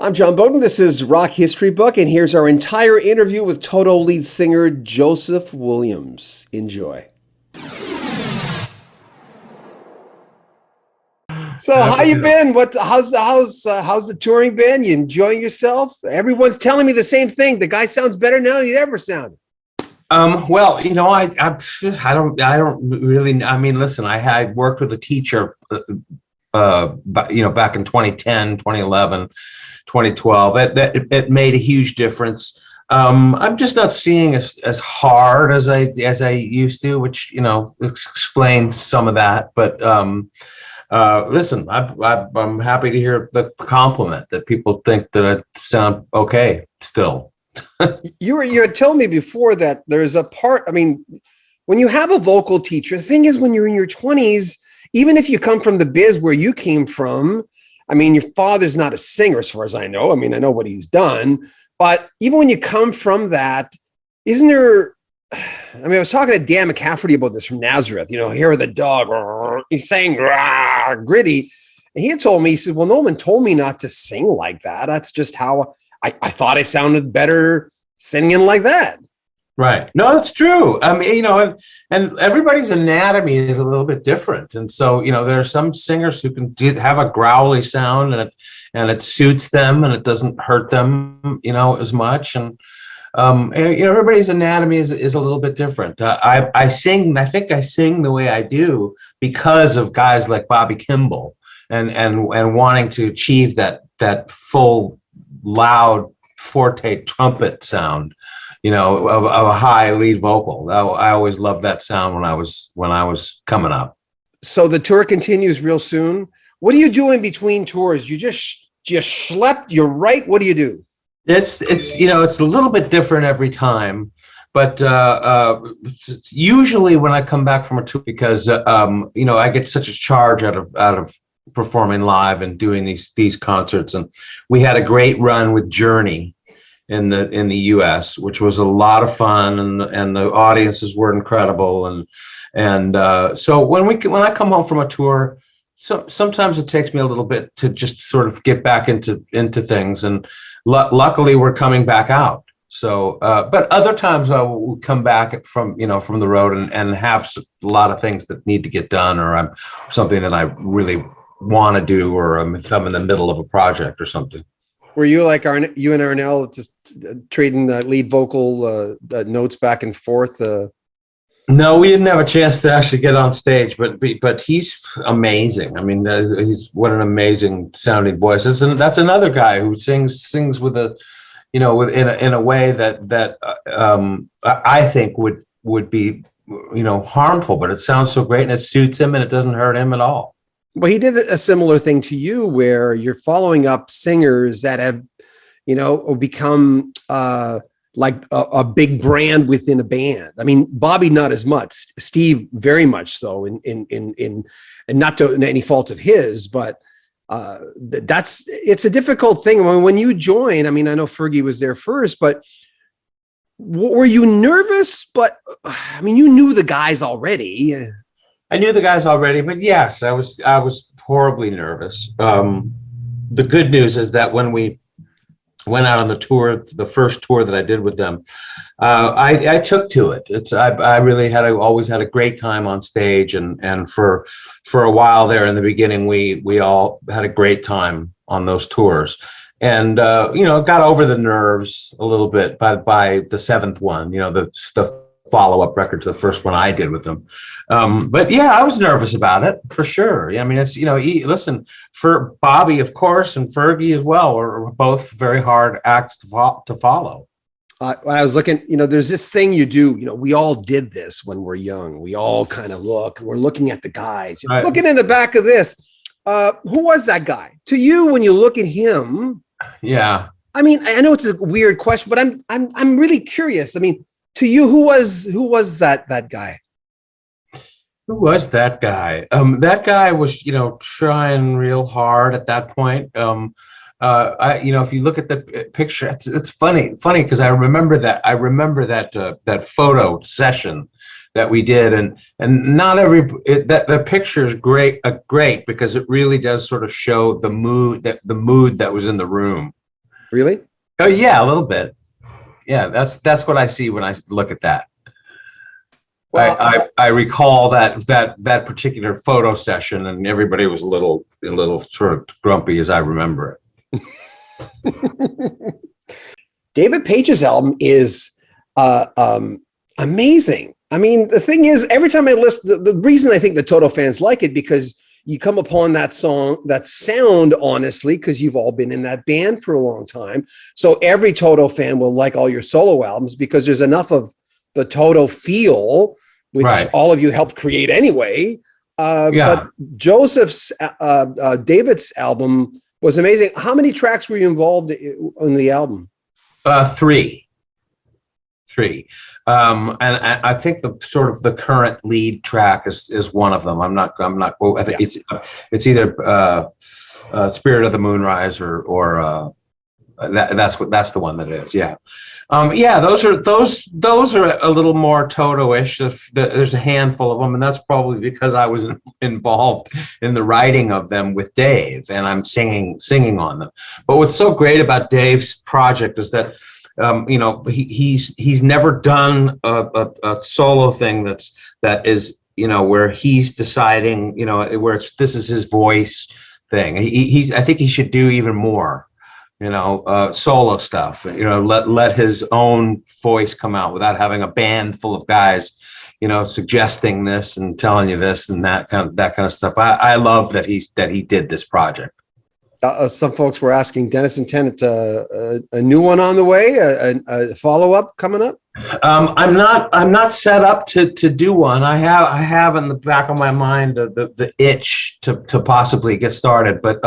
I'm John Beaudin. This is Rock History Book, and here's our entire interview with Toto lead singer Joseph Williams. Enjoy. So, how you been? How's the touring been? You enjoying yourself? Everyone's telling me the same thing. The guy sounds better now than he ever sounded. Well, I don't really. I mean, listen, I had worked with a teacher, back in 2010, 2011. 2012. It made a huge difference. I'm just not seeing as hard as I used to, which explains some of that. But listen, I'm happy to hear the compliment that people think that I sound okay still. You had told me before that there's a part. I mean, when you have a vocal teacher, the thing is, when you're in your 20s, even if you come from the biz where you came from. I mean, your father's not a singer as far as I know. I mean, I know what he's done, but even when you come from that, isn't there, I mean, I was talking to Dan McCafferty about this from Nazareth, Hair of the Dog, he's saying gritty. And he had told me, he said, well, no one told me not to sing like that. That's just how I thought I sounded better singing like that. Right. No, that's true. I mean, and everybody's anatomy is a little bit different. And so, there are some singers who can have a growly sound and it suits them and it doesn't hurt them, as much. And, everybody's anatomy is a little bit different. I think I sing the way I do because of guys like Bobby Kimball and wanting to achieve that full loud forte trumpet sound. Of a high lead vocal. I always loved that sound when I was coming up. So the tour continues real soon. What are you doing between tours? You just schlepped. You're right. What do you do? It's a little bit different every time, but usually when I come back from a tour, because I get such a charge out of performing live and doing these concerts, and we had a great run with Journey in the US, which was a lot of fun, and the audiences were incredible, and so when I come home from a tour, sometimes it takes me a little bit to just sort of get back into things, and luckily we're coming back out. So but other times I will come back from the road and have a lot of things that need to get done, or something that I really want to do, or if I'm in the middle of a project or something. Were you like you and Arnell just trading lead vocal notes back and forth? No, we didn't have a chance to actually get on stage, but he's amazing. I mean, what an amazing sounding voice. That's another guy who sings with a, in a way that I think would be harmful, but it sounds so great and it suits him and it doesn't hurt him at all. Well, he did a similar thing to you, where you're following up singers that have, become like a big brand within a band. I mean, Bobby not as much, Steve very much so. And not to any fault of his, but it's a difficult thing when you join. I mean, I know Fergie was there first, but were you nervous? But I mean, you knew the guys already. I knew the guys already, but yes, I was horribly nervous. The good news is that when we went out on the tour, the first tour that I did with them, I took to it. I really always had a great time on stage, and for a while there in the beginning, we all had a great time on those tours, and got over the nerves a little bit by the seventh one, the follow-up record to the first one I did with them. But yeah, I was nervous about it for sure. I mean, it's, listen, for Bobby, of course, and Fergie as well, are both very hard acts to follow. When I was looking, there's this thing you do, we all did this when we're young. We all kind of we're looking at the guys, right. Looking in the back of this. Who was that guy to you when you look at him? Yeah. I mean, I know it's a weird question, but I'm really curious. I mean, to you, who was that guy? Who was that guy? That guy was, trying real hard at that point. If you look at the picture, it's funny because I remember that photo session that we did, and not the picture is great because it really does sort of show the mood that was in the room. Really? Oh yeah, a little bit. Yeah, that's what I see when I look at that. Well, I recall that particular photo session, and everybody was a little sort of grumpy as I remember it. David Page's album is amazing. I mean, the thing is, every time I listen, the reason I think the Toto fans like it, because you come upon that song, that sound, honestly, because you've all been in that band for a long time. So every Toto fan will like all your solo albums because there's enough of the Toto feel, which Right. all of you helped create anyway. Yeah. But David's album was amazing. How many tracks were you involved in the album? Three. And I think the sort of the current lead track is one of them. I'm not. I think it's either Spirit of the Moonrise or that's the one that it is. Yeah. Those are a little more Toto-ish. There's a handful of them, and that's probably because I was involved in the writing of them with Dave, and I'm singing on them. But what's so great about Dave's project is that he's never done a solo thing that is where he's deciding where this is his voice thing. I think he should do even more solo stuff, let his own voice come out without having a band full of guys, suggesting this and telling you this and that kind of stuff. I love that he did this project. Some folks were asking Dennis and Tennant a new one on the way, a follow-up coming up. I'm not set up to do one. I have in the back of my mind the itch to possibly get started, but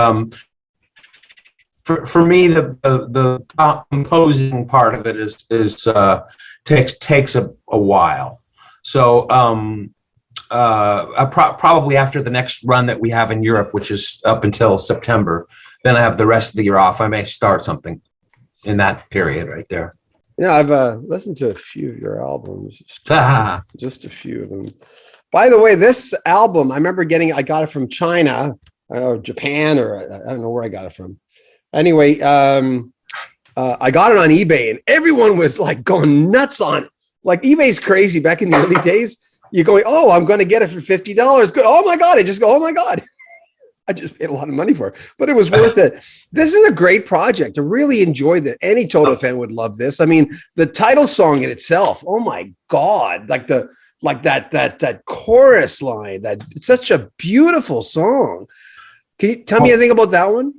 for me the composing part of it takes a while. So probably after the next run that we have in Europe, which is up until September, then I have the rest of the year off. I may start something in that period right there. I've listened to a few of your albums, just a few of them. By the way, this album, I remember I got it from China, Japan, or I don't know where I got it from. Anyway, I got it on eBay, and everyone was like going nuts on it. Like, eBay's crazy back in the early days. You're going, oh, I'm going to get it for $50. Good. Oh my God. I just go, oh my God. I just paid a lot of money for it, but it was worth it. This is a great project. I really enjoyed it. Any Toto fan would love this. I mean, the title song in itself, oh my God, like that chorus line, it's such a beautiful song. Can you tell me anything about that one?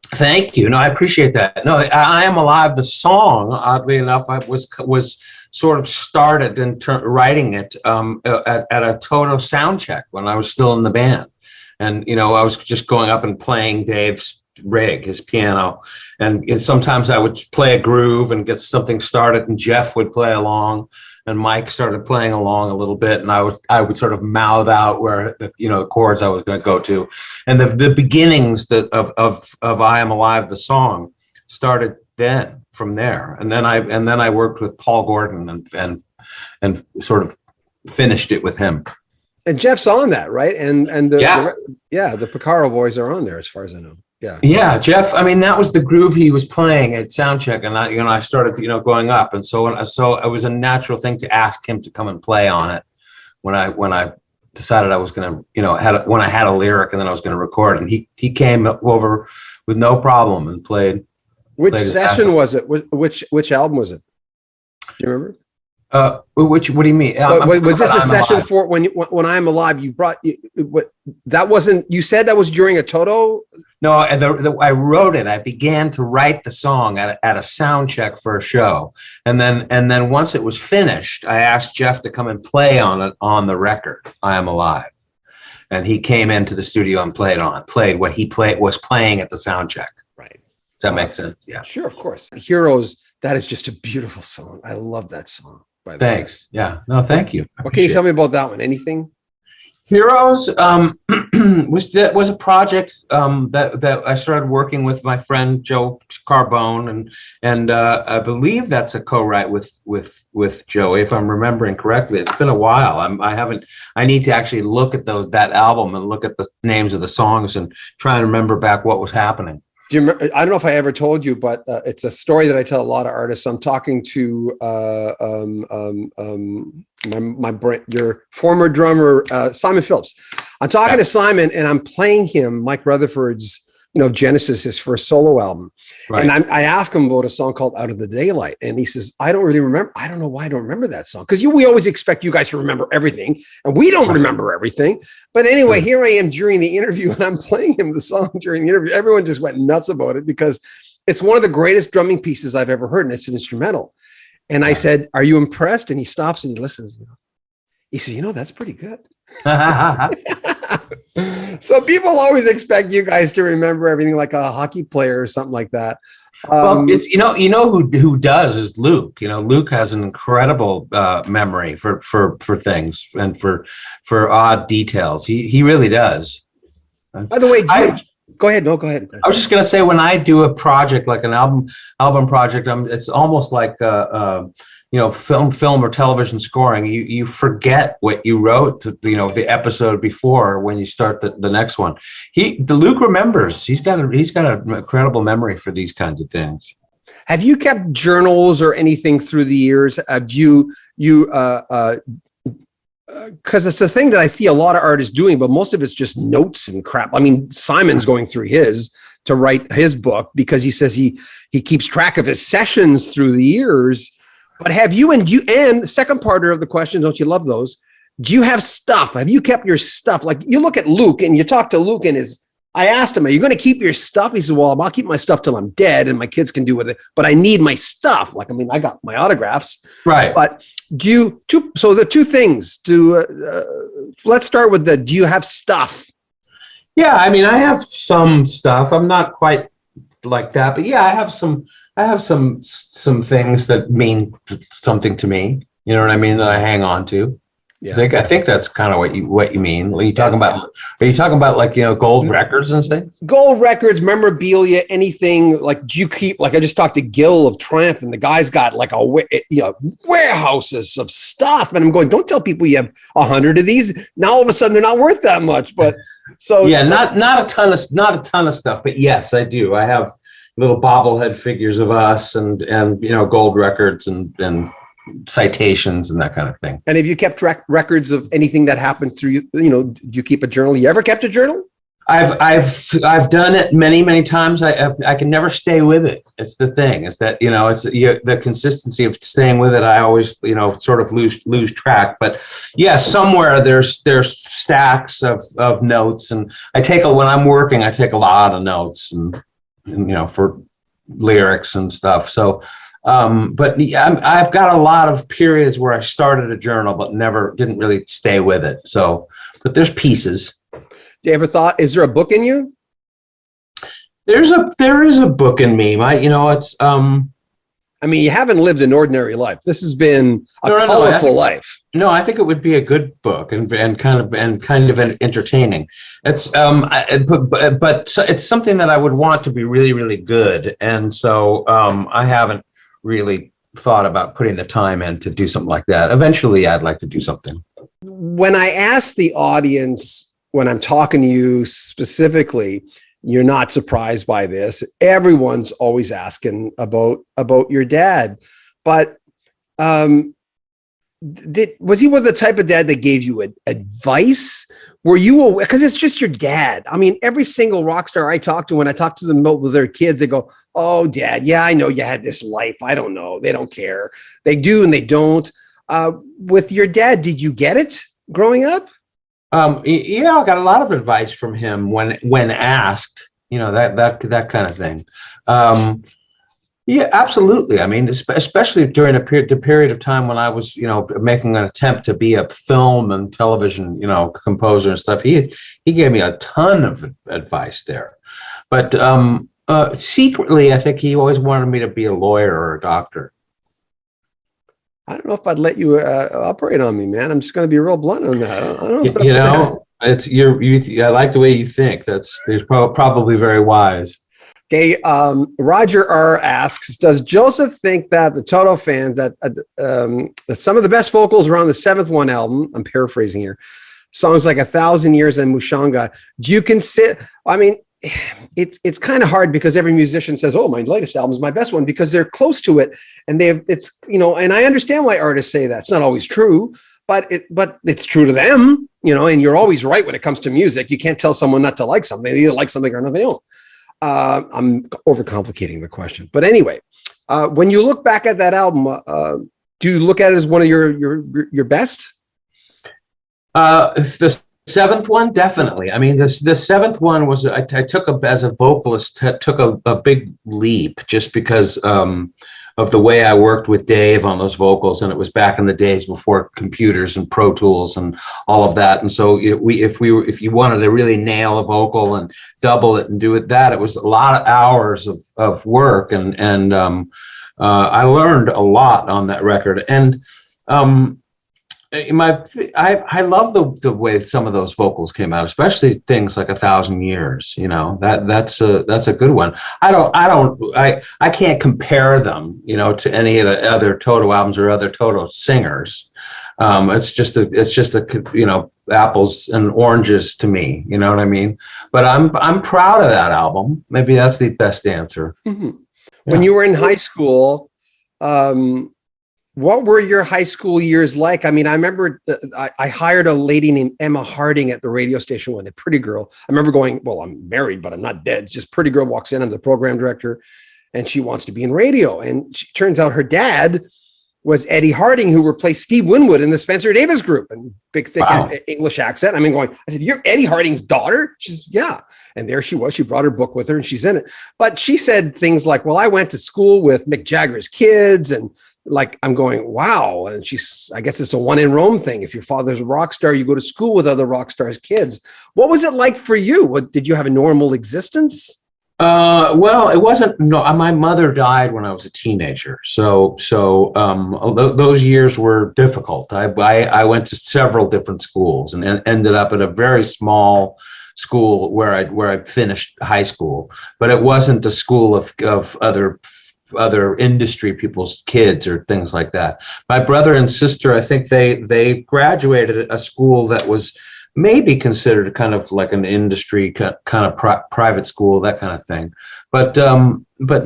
Thank you. No, I appreciate that. No, I Am Alive, the song, oddly enough, I was sort of started in writing it at a Toto sound check when I was still in the band. And, I was just going up and playing Dave's rig, his piano. And sometimes I would play a groove and get something started, and Jeff would play along, and Mike started playing along a little bit. And I would sort of mouth out where the chords I was going to go to. And the beginnings of I Am Alive, the song, started then from there. And then I worked with Paul Gordon and sort of finished it with him. And Jeff's on that, right? And the Picaro boys are on there, as far as I know. Yeah, Jeff. I mean, that was the groove he was playing at soundcheck, and I started going up, and so it was a natural thing to ask him to come and play on it when I decided I was going to when I had a lyric and then I was going to record, and he came over with no problem and played. Which session was it? Which album was it? Do you remember? What do you mean? Was this a session for when I'm Alive? You brought that wasn't. You said that was during a Toto. No, I wrote it. I began to write the song at a sound check for a show, and then once it was finished, I asked Jeff to come and play on it on the record. I Am Alive, and he came into the studio and played what he was playing at the sound check. Right. Does that make sense? Yeah. Sure, of course. Heroes. That is just a beautiful song. I love that song. Thanks. Yeah. No, thank you. What can you tell me about that one? Anything? Heroes was a project that I started working with my friend Joe Carbone, and I believe that's a co-write with Joey, if I'm remembering correctly. It's been a while. I need to actually look at that album and look at the names of the songs and try and remember back what was happening. Do you remember, I don't know if I ever told you, but it's a story that I tell a lot of artists. I'm talking to your former drummer, Simon Phillips. I'm talking to Simon, and I'm playing him Mike Rutherford's, Genesis, his first solo album. Right. And I asked him about a song called Out of the Daylight. And he says, I don't really remember. I don't know why I don't remember that song. Because we always expect you guys to remember everything. And we don't remember everything. But anyway, here I am during the interview, and I'm playing him the song during the interview. Everyone just went nuts about it because it's one of the greatest drumming pieces I've ever heard. And it's an instrumental. And I said, are you impressed? And he stops and he listens. He says, that's pretty good. So people always expect you guys to remember everything like a hockey player or something like that. Well, it's who does is Luke. Luke has an incredible memory for things and for odd details. He really does. By the way, go ahead. No, go ahead. I was just gonna say, when I do a project like an album project, it's almost like film or television scoring. You forget what you wrote, the episode before when you start the next one. Luke remembers. He's got an incredible memory for these kinds of things. Have you kept journals or anything through the years? Have you because it's a thing that I see a lot of artists doing, but most of it's just notes and crap. I mean, Simon's going through his to write his book because he says he keeps track of his sessions through the years. But have you, and second part of the question, don't you love those? Do you have stuff? Have you kept your stuff? Like you look at Luke and you talk to Luke and I asked him, are you going to keep your stuff? He said, well, I'll keep my stuff till I'm dead and my kids can do with it, but I need my stuff. I got my autographs. Right. But so the two things let's start with do you have stuff? Yeah. I mean, I have some stuff. I'm not quite like that, but yeah, I have some things that mean something to me. You know what I mean? That I hang on to. Yeah. I think that's kind of what you mean. Are you talking about like, gold records and things? Gold records, memorabilia, anything. Like, do you keep, like I just talked to Gil of Triumph and the guy's got like warehouses of stuff. And I'm going, don't tell people you have 100 of these. Now all of a sudden they're not worth that much. But so yeah, not a ton of stuff, but yes, I do. I have little bobblehead figures of us and gold records and citations and that kind of thing. And have you kept records of anything that happened through do you keep a journal? You ever kept a journal? I've done it many times. I can never stay with it. It's the thing is that it's the consistency of staying with it. I always sort of lose track. But yeah, somewhere there's stacks of notes, and when I'm working, I take a lot of notes and for lyrics and stuff. So, but yeah, I've got a lot of periods where I started a journal, but didn't really stay with it. So, but there's pieces. You ever thought, is there a book in you? There is a book in me. It's, I mean, you haven't lived an ordinary life. This has been a colorful life. No, I think it would be a good book and kind of entertaining. It's but it's something that I would want to be really, really good. And so I haven't really thought about putting the time in to do something like that. Eventually, I'd like to do something. When I ask the audience, when I'm talking to you specifically, you're not surprised by this. Everyone's always asking about your dad, but was he one of the type of dad that gave you advice? Were you, because it's just your dad. I mean, every single rock star I talk to, when I talk to them with their kids, they go, oh, Dad, yeah, I know you had this life. I don't know. They don't care. They do and they don't. With your dad, did you get it growing up? Yeah, I got a lot of advice from him when asked, that kind of thing. Yeah, absolutely. I mean, especially during the period of time when I was, making an attempt to be a film and television, composer and stuff. He gave me a ton of advice there, but secretly, I think he always wanted me to be a lawyer or a doctor. I don't know if I'd let you operate on me, man. I'm just going to be real blunt on that. I don't know if that's I like the way you think. There's probably very wise. Okay. Roger R asks, does Joseph think that the Toto fans that some of the best vocals were on the 7th One album? I'm paraphrasing here. Songs like 1,000 Years and Mushanga. Do you consider? I mean, it's kind of hard because every musician says, "Oh, my latest album is my best one," because they're close to it, and it's and I understand why artists say that. It's not always true, but it's true to them, and you're always right when it comes to music. You can't tell someone not to like something. They either like something or not, they don't. I'm overcomplicating the question, but anyway, when you look back at that album, do you look at it as one of your best? The seventh one, definitely. I mean, the seventh one was, I took as a vocalist, took a big leap just because of the way I worked with Dave on those vocals. And it was back in the days before computers and Pro Tools and all of that. And so if you wanted to really nail a vocal and double it and do it, it was a lot of hours of work. And I learned a lot on that record. And I love the way some of those vocals came out, especially things like 1,000 Years. That's a good one. I can't compare them, to any of the other Toto albums or other Toto singers. It's just apples and oranges to me. You know what I mean? But I'm proud of that album. Maybe that's the best answer. Mm-hmm. When you were in high school, what were your high school years like? I mean, I remember I hired a lady named Emma Harding at the radio station one, a pretty girl. I remember going, well, I'm married, but I'm not dead. Just pretty girl walks in. I'm the program director, and she wants to be in radio. And turns out her dad was Eddie Harding, who replaced Steve Winwood in the Spencer Davis Group, and big, thick English accent. I mean, I said, "You're Eddie Harding's daughter?" She's, "Yeah." And there she was. She brought her book with her, and she's in it. But she said things like, "Well, I went to school with Mick Jagger's kids," and I'm going, wow. And I guess it's a one in Rome thing. If your father's a rock star, you go to school with other rock stars' kids. What was it like for you? Did you have a normal existence? Well, it wasn't. No, my mother died when I was a teenager, so those years were difficult. I went to several different schools and ended up at a very small school where I finished high school, but it wasn't a school of other industry people's kids or things like that. My brother and sister, I think they graduated at a school that was maybe considered kind of like an industry kind of private school, that kind of thing. But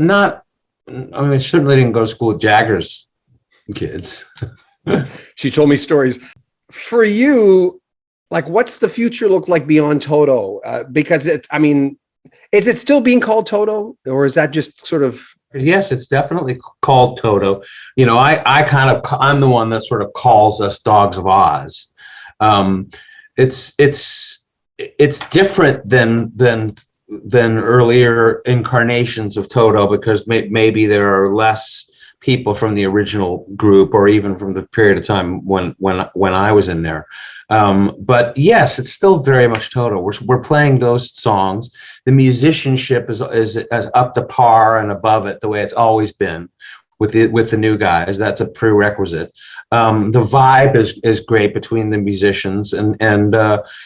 not, I mean, I certainly didn't go to school with Jagger's kids. She told me stories. For you, what's the future look like beyond Toto? Because is it still being called Toto, or is that just sort of? Yes, it's definitely called Toto. I'm the one that sort of calls us Dogs of Oz. It's different than earlier incarnations of Toto because maybe there are less people from the original group or even from the period of time when I was in there. But yes, it's still very much Toto. We're playing those songs. The musicianship is up to par and above it the way it's always been with the new guys. That's a prerequisite. The vibe is great between the musicians, and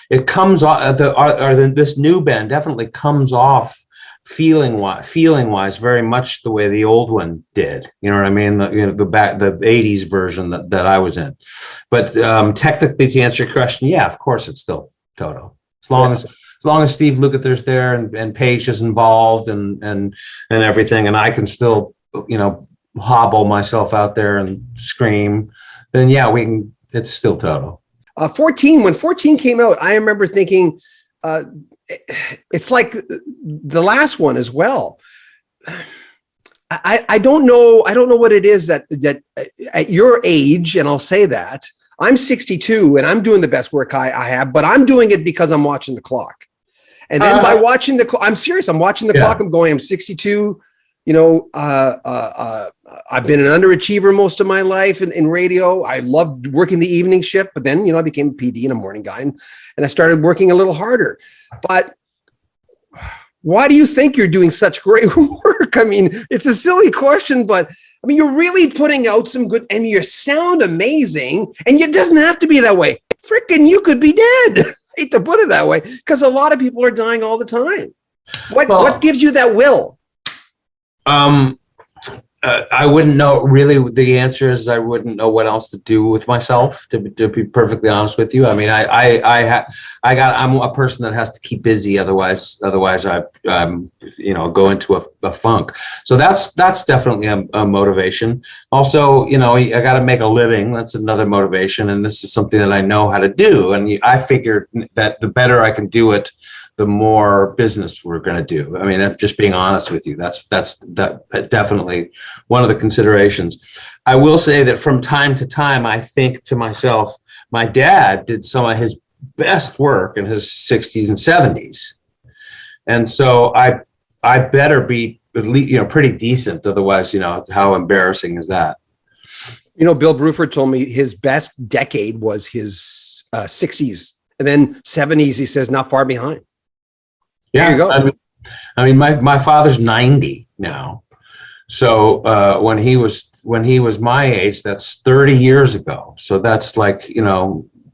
it comes off. This new band definitely comes off feeling wise very much the way the old one did. You know what I mean? The 80s version that I was in. But technically, to answer your question, yeah, of course it's still Toto. As long as Steve Lukather's there and Paige is involved and everything, and I can still hobble myself out there and scream, then yeah, we can. It's still Toto. 14. When 14 came out, I remember thinking, it's like the last one as well. I don't know what it is that at your age, and I'll say that I'm 62 and I'm doing the best work I have, but I'm doing it because I'm watching the clock. And then by watching the clock, I'm serious. I'm watching the clock. I'm going, I'm 62. I've been an underachiever most of my life in radio. I loved working the evening shift, but then, I became a PD and a morning guy, and I started working a little harder. But why do you think you're doing such great work? I mean, it's a silly question, but I mean, you're really putting out some good, and you sound amazing, and it doesn't have to be that way. Frickin' you could be dead. I hate to put it that way, because a lot of people are dying all the time. What gives you that will? I wouldn't know. Really, the answer is I wouldn't know what else to do with myself. To be perfectly honest with you, I mean, I'm a person that has to keep busy. Otherwise, I'm go into a funk. So that's definitely a motivation. Also, I got to make a living. That's another motivation, and this is something that I know how to do. And I figured that the better I can do it, the more business we're going to do. I mean, that's just being honest with you. That's definitely one of the considerations. I will say that from time to time, I think to myself, my dad did some of his best work in his 60s and 70s. And so I better be at least, pretty decent. Otherwise, how embarrassing is that? Bill Bruford told me his best decade was his 60s, and then 70s, he says, not far behind. Yeah, there you go. I mean, my father's 90 now. So when he was my age, that's 30 years ago. So that's like,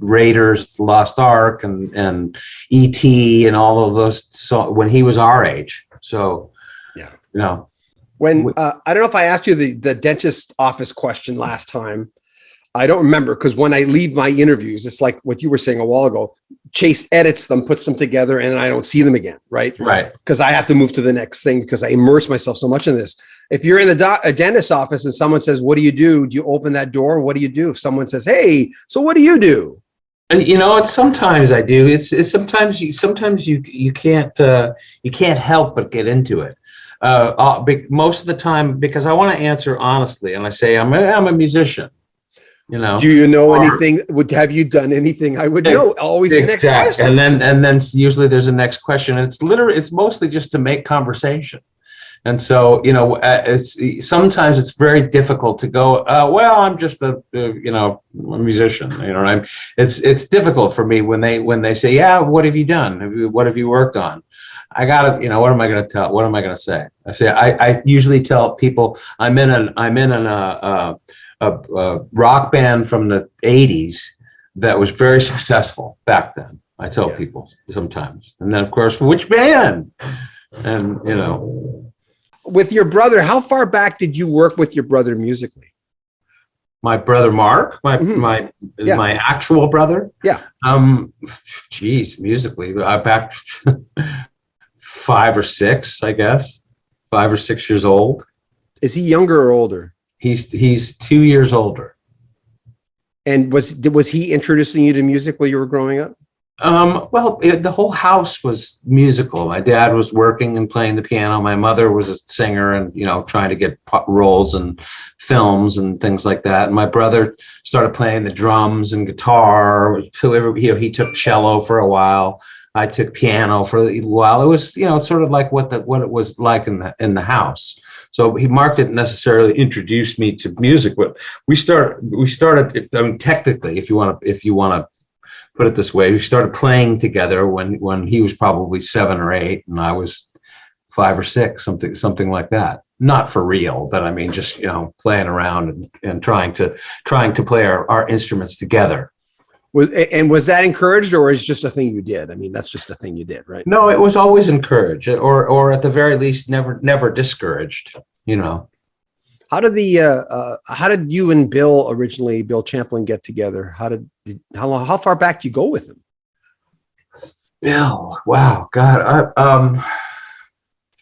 Raiders, Lost Ark, and E.T. and all of those. So when he was our age. So, yeah, When I don't know if I asked you the dentist office question last time. I don't remember, because when I leave my interviews, it's like what you were saying a while ago. Chase edits them, puts them together, and I don't see them again, right? Right. Because I have to move to the next thing because I immerse myself so much in this. If you're in a dentist's office and someone says, "What do you do?" Do you open that door? What do you do? If someone says, "Hey, so what do you do?" And it's sometimes I do. It's sometimes you can't help but get into it. Most of the time, because I want to answer honestly, and I say I'm a musician. Do you know anything? Have you done anything? I would know. Always the next question. And then usually there's a next question. And it's mostly just to make conversation. And so, sometimes it's very difficult to go, well, I'm just a musician. It's difficult for me when they say, yeah, what have you done? What have you worked on? I gotta, what am I going to tell? What am I going to say? I usually tell people I'm in a rock band from the 80s that was very successful back then. I tell people sometimes. And then, of course, which band? And, With your brother, how far back did you work with your brother musically? My brother Mark, my actual brother? Yeah. Musically, back 5 or 6, I guess. 5 or 6 years old. Is he younger or older? He's 2 years older. And was he introducing you to music while you were growing up? Well, the whole house was musical. My dad was working and playing the piano. My mother was a singer and, trying to get roles and films and things like that. And my brother started playing the drums and guitar. He took cello for a while. I took piano for a while. It was, sort of like what it was like in the house. So Mark didn't necessarily introduce me to music, but we started. I mean, technically, if you want to put it this way, we started playing together when he was probably 7 or 8, and I was 5 or 6, something like that. Not for real, but I mean, just playing around and trying to play our instruments together. Was that encouraged, or is it just a thing you did? I mean, that's just a thing you did, right? No, it was always encouraged, or at the very least, never discouraged. How did you and Bill Champlin get together? How far back do you go with him? Bill, wow, God,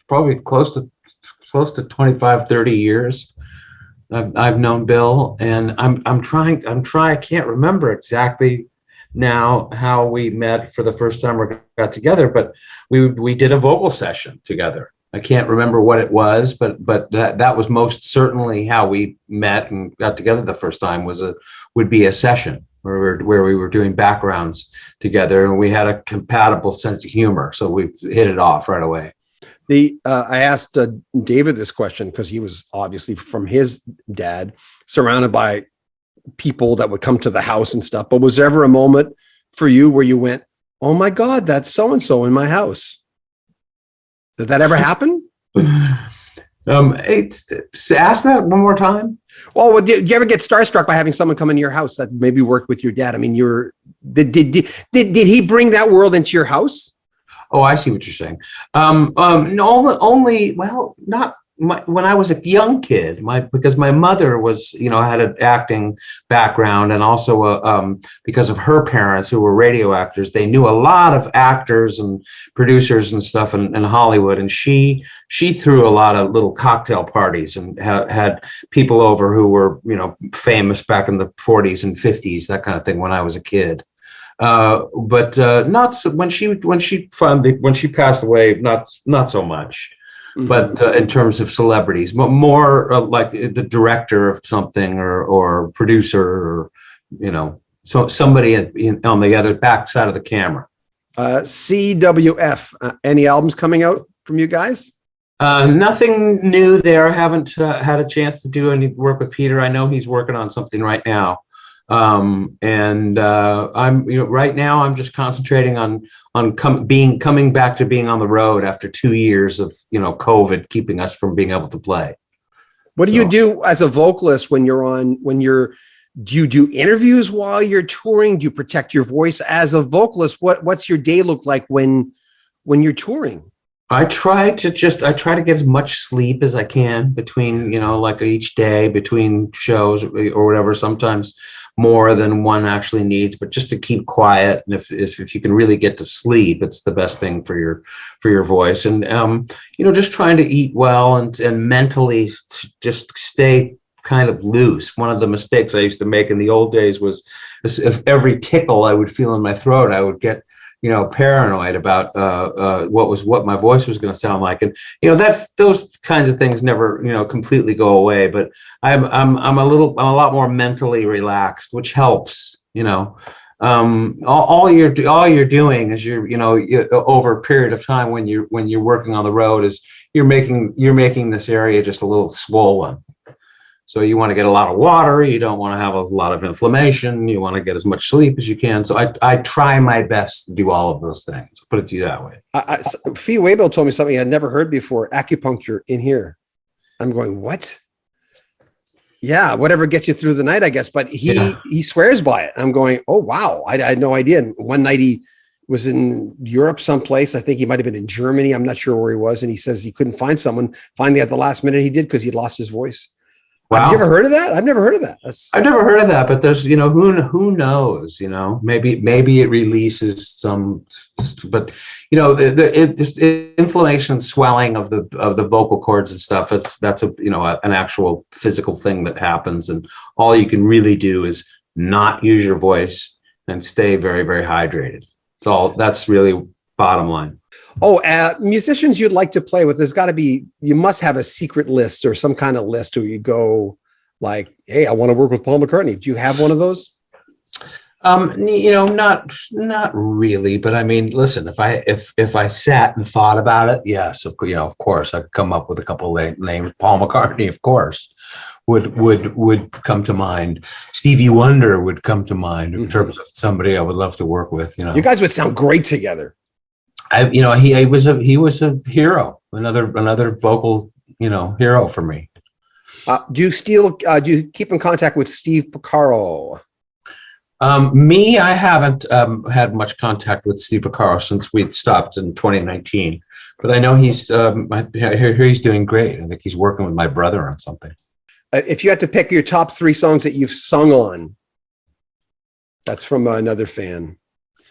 probably close to 25, 30 years. I've known Bill, and I'm trying. I can't remember exactly now how we met for the first time or got together, but we did a vocal session together. I can't remember what it was, but that was most certainly how we met and got together the first time. Would be a session where we were doing backgrounds together, and we had a compatible sense of humor, so we hit it off right away. I asked David this question because he was obviously, from his dad, surrounded by people that would come to the house and stuff. But was there ever a moment for you where you went, "Oh my God, that's so-and-so in my house"? Did that ever happen? Ask that one more time. Well, did you ever get starstruck by having someone come into your house that maybe worked with your dad? I mean, did he bring that world into your house? Oh, I see what you're saying. No, only, well, when I was a young kid, because my mother was, had an acting background, and also because of her parents who were radio actors, they knew a lot of actors and producers and stuff in Hollywood, and she threw a lot of little cocktail parties and had people over who were famous back in the 40s and 50s, that kind of thing, when I was a kid. But not so, when she passed away, not so much. But in terms of celebrities, but more like the director of something or producer, or so somebody on the other back side of the camera. CWF. Any albums coming out from you guys? Nothing new there. I haven't had a chance to do any work with Peter. I know he's working on something right now. And I'm right now I'm just concentrating on coming back to being on the road after 2 years of COVID keeping us from being able to play. What do you do as a vocalist when do you do interviews while you're touring? Do you protect your voice as a vocalist? What's your day look like when you're touring? I try to get as much sleep as I can between, like each day between shows or whatever, sometimes more than one actually needs, but just to keep quiet. And if you can really get to sleep, it's the best thing for your voice. And, just trying to eat well and mentally just stay kind of loose. One of the mistakes I used to make in the old days was if every tickle I would feel in my throat, I would get paranoid about what my voice was going to sound like, and those kinds of things never completely go away. But I'm a lot more mentally relaxed, which helps. All you're doing is you're over a period of time when you're working on the road is you're making this area just a little swollen. So you want to get a lot of water. You don't want to have a lot of inflammation. You want to get as much sleep as you can. So I try my best to do all of those things. I'll put it to you that way. Fee Waybill told me something I'd never heard before. Acupuncture in here. I'm going, what? Yeah, whatever gets you through the night, I guess. But he swears by it. I'm going, oh, wow. I had no idea. And one night he was in Europe someplace. I think he might have been in Germany. I'm not sure where he was. And he says he couldn't find someone. Finally, at the last minute, he did, because he'd lost his voice. Wow. Have you ever heard of that? I've never heard of that. I've never heard of that, but there's, who knows, maybe it releases some, but the inflammation and swelling of the vocal cords and stuff. That's an actual physical thing that happens. And all you can really do is not use your voice and stay very, very hydrated. That's really bottom line. Oh, musicians you'd like to play with, you must have a secret list or some kind of list where you go like, hey, I want to work with Paul McCartney. Do you have one of those? Not really, but I mean, listen, if I sat and thought about it, yes, of course, I'd come up with a couple of names. Paul McCartney, of course, would come to mind. Stevie Wonder would come to mind in terms of somebody I would love to work with. You guys would sound great together. He was a hero, another vocal, hero for me. Do you keep in contact with Steve Porcaro? I haven't had much contact with Steve Porcaro since we stopped in 2019, but I know he's doing great. I think he's working with my brother on something. If you had to pick your top 3 songs that you've sung on, that's from another fan.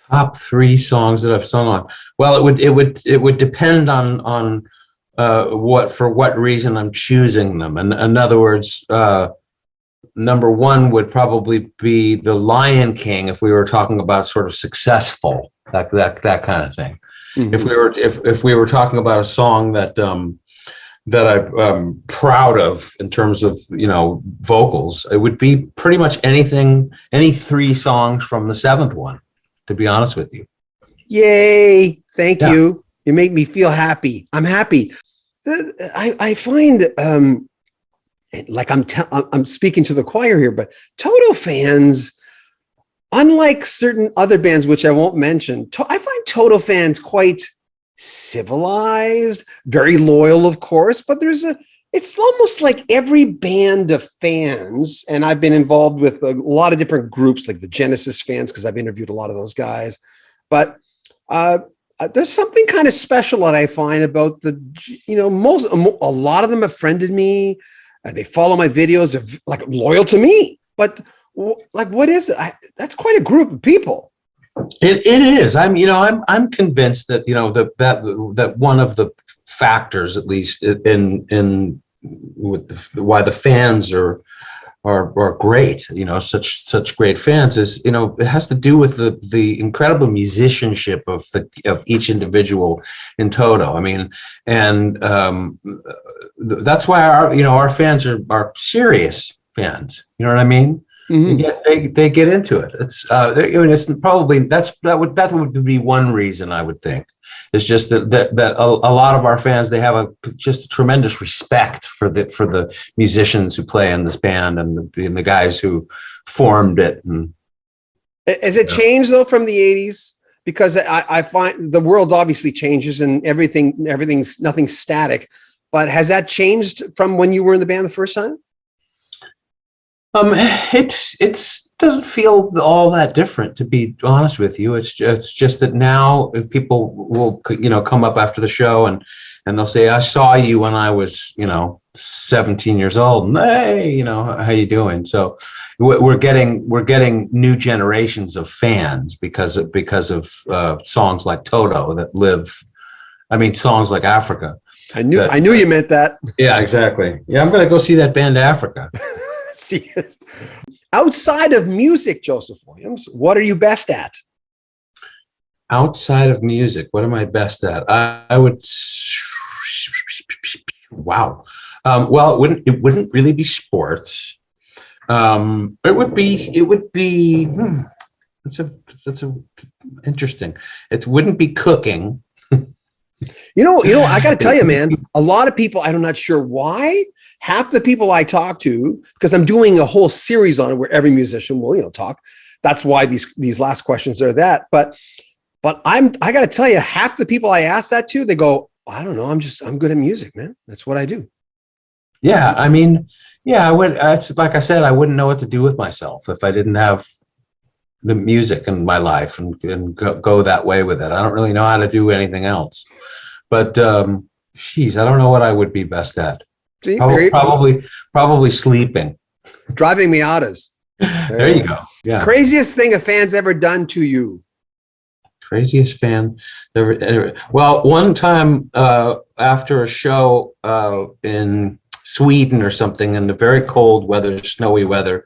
Top 3 songs that I've sung on. Well, it would depend on for what reason I'm choosing them. And in other words, number 1 would probably be The Lion King, if we were talking about sort of successful, that kind of thing. Mm-hmm. If we were talking about a song that I'm proud of in terms of vocals, it would be pretty much any 3 songs from the 7th one, to be honest with you. Yay. Thank you. You make me feel happy. I'm happy. I find like I'm speaking to the choir here, but Toto fans, unlike certain other bands, which I won't mention, I find Toto fans quite civilized, very loyal, of course, but it's almost like every band of fans, and I've been involved with a lot of different groups, like the Genesis fans, because I've interviewed a lot of those guys. But there's something kind of special that I find about a lot of them have friended me. They follow my videos, they're like loyal to me. But like, what is it? That's quite a group of people. It is. I'm convinced that that one of the factors, at least in why the fans are great, such great fans, is it has to do with the incredible musicianship of each individual in Toto. I mean, and that's why our fans are serious fans. You know what I mean? Mm-hmm. They get into it. It's probably that would be one reason, I would think. It's just that a lot of our fans, they have just a tremendous respect for the musicians who play in this band and the guys who formed it. And has it changed though from the 80s? Because I find the world obviously changes and everything's nothing's static. But has that changed from when you were in the band the first time? It doesn't feel all that different, to be honest with you. It's just that now if people will, come up after the show and they'll say, I saw you when I was, 17 years old. And, hey, how you doing? So we're getting new generations of fans because of songs like Toto that live. I mean, songs like Africa. I knew you meant that. Yeah, exactly. Yeah, I'm going to go see that band Africa. See, outside of music, Joseph Williams, what are you best at? Outside of music, what am I best at? I would. Wow. Well, it wouldn't really be sports. It would be. That's a interesting. It wouldn't be cooking. I got to tell you, man, a lot of people, I'm not sure why, half the people I talk to, because I'm doing a whole series on it where every musician will, talk. That's why these last questions are that. But I got to tell you, half the people I ask that to, they go, I don't know. I'm good at music, man. That's what I do. Yeah. I mean, yeah, I would. It's like I said, I wouldn't know what to do with myself if I didn't have the music in my life and go that way with it. I don't really know how to do anything else, but I don't know what I would be best at. See, probably sleeping, driving Miatas. There you go. Yeah. Craziest thing a fan's ever done to you? Craziest fan ever. Well, one time after a show in Sweden or something, in the very cold weather, snowy weather,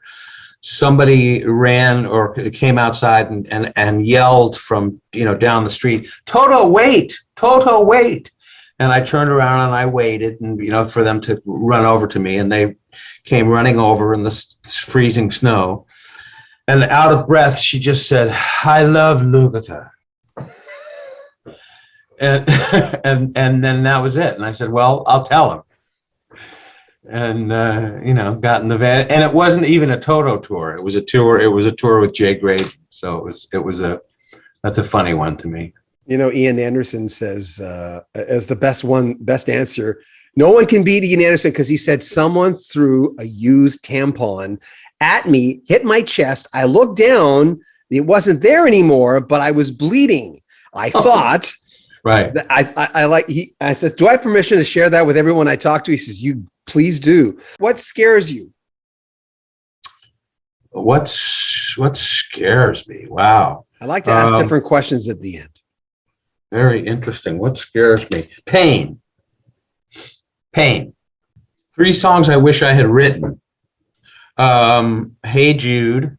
somebody ran or came outside and yelled from down the street, Toto, wait, Toto, wait. And I turned around and I waited and for them to run over to me, and they came running over in the freezing snow. And out of breath, she just said, I love Lugata. And then that was it. And I said, well, I'll tell him. And got in the van, and it wasn't even a Toto tour. It was a tour with Jay Graydon. So that's a funny one to me. Ian Anderson says as the best answer, no one can beat Ian Anderson because he said someone threw a used tampon at me, hit my chest. I looked down, it wasn't there anymore, but I was bleeding. I thought, right. I says, do I have permission to share that with everyone I talk to? He says, you please do. What scares you? What scares me? Wow. I like to ask different questions at the end. Very interesting. What scares me? Pain. 3 songs I wish I had written. Hey Jude.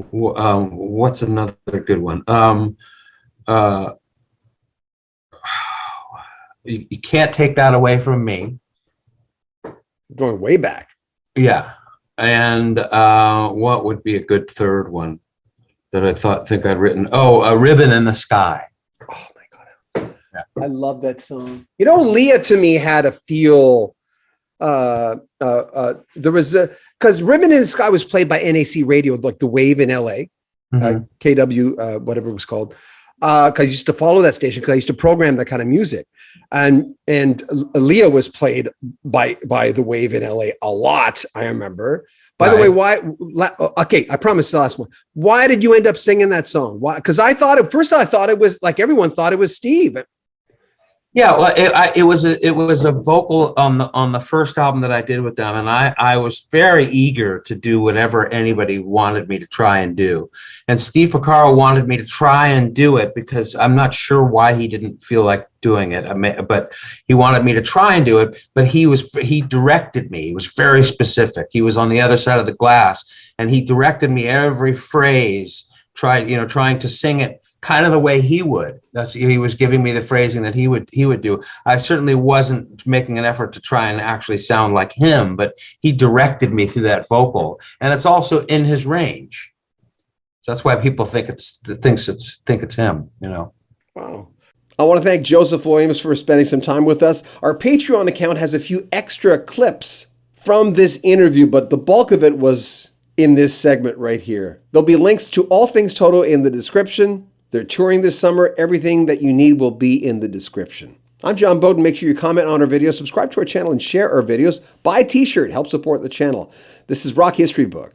What's another good one? You can't take that away from me. Going way back. Yeah. And what would be a good third one that I think I'd written? Oh, A Ribbon in the Sky. Oh my God. Yeah. I love that song. Leah to me had a feel, there was because Ribbon in the Sky was played by NAC Radio, like the Wave in LA, KW, whatever it was called. Because I used to follow that station because I used to program that kind of music. and Leah was played by the Wave in LA a lot. I remember. By the way, why? Okay, I promise the last one. Why did you end up singing that song? Why? Because I thought at first I thought it was like everyone thought it was Steve. Yeah, well, it was a vocal on the first album that I did with them, and I was very eager to do whatever anybody wanted me to try and do, and Steve Porcaro wanted me to try and do it because I'm not sure why he didn't feel like doing it, but he wanted me to try and do it. But he directed me. He was very specific. He was on the other side of the glass, and he directed me every phrase, trying to sing it kind of the way he would. He was giving me the phrasing that he would do. I certainly wasn't making an effort to try and actually sound like him, but he directed me through that vocal, and it's also in his range. So that's why people think it's him. Wow. I want to thank Joseph Williams for spending some time with us. Our Patreon account has a few extra clips from this interview, but the bulk of it was in this segment right here. There'll be links to all things Toto in the description. They're touring this summer. Everything that you need will be in the description. I'm John Beaudin. Make sure you comment on our videos, subscribe to our channel, and share our videos. Buy a t-shirt. Help support the channel. This is Rock History Book.